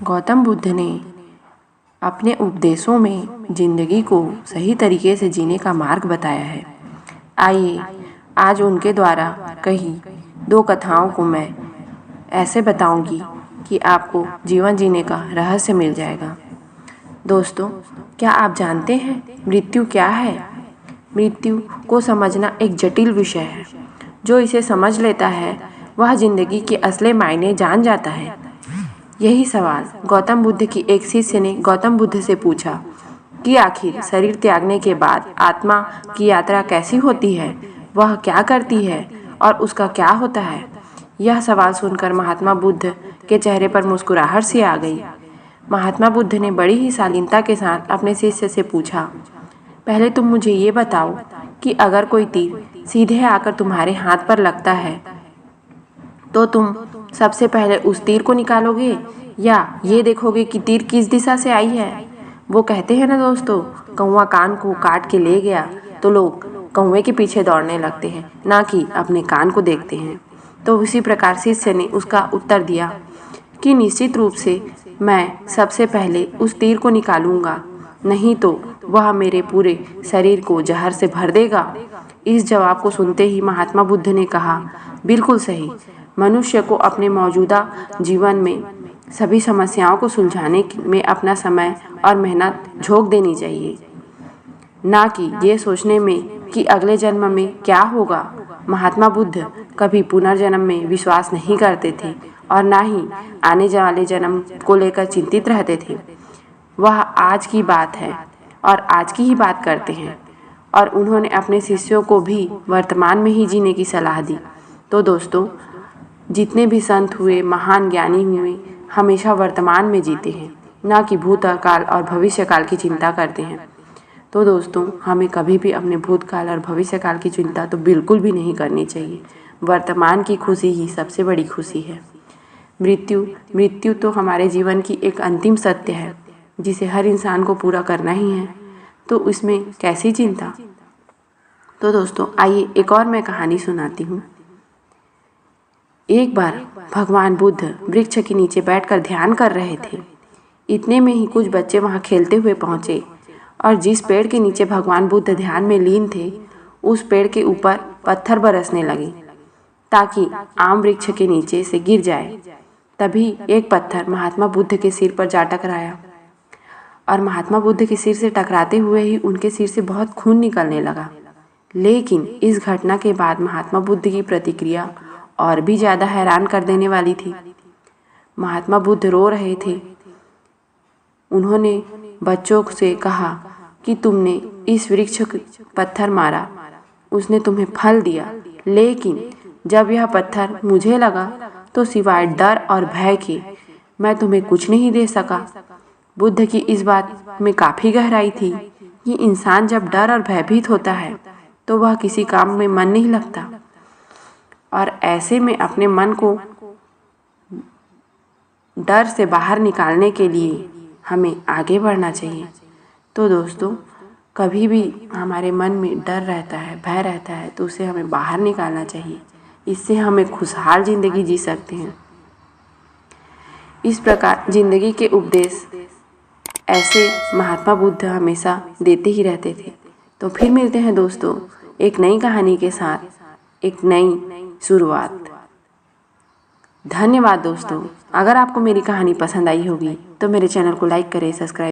गौतम बुद्ध ने अपने उपदेशों में जिंदगी को सही तरीके से जीने का मार्ग बताया है। आइए आज उनके द्वारा कही 2 कथाओं को मैं ऐसे बताऊंगी कि आपको जीवन जीने का रहस्य मिल जाएगा। दोस्तों, क्या आप जानते हैं मृत्यु क्या है? मृत्यु को समझना एक जटिल विषय है। जो इसे समझ लेता है वह जिंदगी के असली मायने जान जाता है। यही सवाल गौतम बुद्ध की एक शिष्य ने गौतम बुद्ध से पूछा कि आखिर शरीर त्यागने के बाद आत्मा की यात्रा कैसी होती है, वह क्या करती है और उसका क्या होता है। यह सवाल सुनकर महात्मा बुद्ध के चेहरे पर मुस्कुराहट सी आ गई। महात्मा बुद्ध ने बड़ी ही शालीनता के साथ अपने शिष्य से पूछा, पहले तुम मुझे ये बताओ कि अगर कोई तीर सीधे आकर तुम्हारे हाथ पर लगता है तो तुम सबसे पहले उस तीर को निकालोगे या ये देखोगे कि तीर किस दिशा से आई है। वो कहते हैं ना दोस्तों, कौवा कान को काट के ले गया तो लोग कौवे के पीछे दौड़ने लगते हैं, ना कि अपने कान को देखते हैं। तो उसी प्रकार शिष्य ने उसका उत्तर दिया कि निश्चित रूप से मैं सबसे पहले उस तीर को निकालूंगा, नहीं तो वह मेरे पूरे शरीर को जहर से भर देगा। इस जवाब को सुनते ही महात्मा बुद्ध ने कहा, बिल्कुल सही। मनुष्य को अपने मौजूदा जीवन में सभी समस्याओं को सुलझाने में अपना समय और मेहनत झोंक देनी चाहिए, ना कि ये सोचने में कि अगले जन्म में क्या होगा। महात्मा बुद्ध कभी पुनर्जन्म में विश्वास नहीं करते थे और ना ही आने वाले जन्म को लेकर चिंतित रहते थे। वह आज की बात है और आज की ही बात करते हैं और उन्होंने अपने शिष्यों को भी वर्तमान में ही जीने की सलाह दी। तो दोस्तों, जितने भी संत हुए, महान ज्ञानी हुए, हमेशा वर्तमान में जीते हैं, ना कि भूतकाल और भविष्यकाल की चिंता करते हैं। तो दोस्तों, हमें कभी भी अपने भूतकाल और भविष्यकाल की चिंता तो बिल्कुल भी नहीं करनी चाहिए। वर्तमान की खुशी ही सबसे बड़ी खुशी है। मृत्यु तो हमारे जीवन की एक अंतिम सत्य है जिसे हर इंसान को पूरा करना ही है, तो इसमें कैसी चिंता। तो दोस्तों, आइए एक और मैं कहानी सुनाती हूँ। एक बार भगवान बुद्ध वृक्ष के नीचे बैठकर ध्यान कर रहे थे। इतने में ही कुछ बच्चे वहां खेलते हुए पहुंचे और जिस पेड़ के नीचे भगवान बुद्ध ध्यान में लीन थे, उस पेड़ के ऊपर पत्थर बरसने लगे ताकि आम वृक्ष के नीचे से गिर जाए। तभी एक पत्थर महात्मा बुद्ध के सिर पर जा टकराया और महात्मा बुद्ध के सिर से टकराते हुए ही उनके सिर से बहुत खून निकलने लगा। लेकिन इस घटना के बाद महात्मा बुद्ध की प्रतिक्रिया और भी ज्यादा हैरान कर देने वाली थी। महात्मा बुद्ध रो रहे थे। उन्होंने बच्चों से कहा कि तुमने इस वृक्ष को पत्थर मारा, उसने तुम्हें फल दिया, लेकिन जब यह पत्थर मुझे लगा तो सिवाय डर और भय के मैं तुम्हें कुछ नहीं दे सका। बुद्ध की इस बात में काफी गहराई थी कि इंसान जब डर और भयभीत होता है तो वह किसी काम में मन नहीं लगता और ऐसे में अपने मन को डर से बाहर निकालने के लिए हमें आगे बढ़ना चाहिए। तो दोस्तों, कभी भी हमारे मन में डर रहता है, भय रहता है, तो उसे हमें बाहर निकालना चाहिए। इससे हमें खुशहाल जिंदगी जी सकते हैं। इस प्रकार जिंदगी के उपदेश ऐसे महात्मा बुद्ध हमेशा देते ही रहते थे। तो फिर मिलते हैं दोस्तों एक नई कहानी के साथ, एक नई शुरुआत। धन्यवाद दोस्तों। अगर आपको मेरी कहानी पसंद आई होगी तो मेरे चैनल को लाइक करें, सब्सक्राइब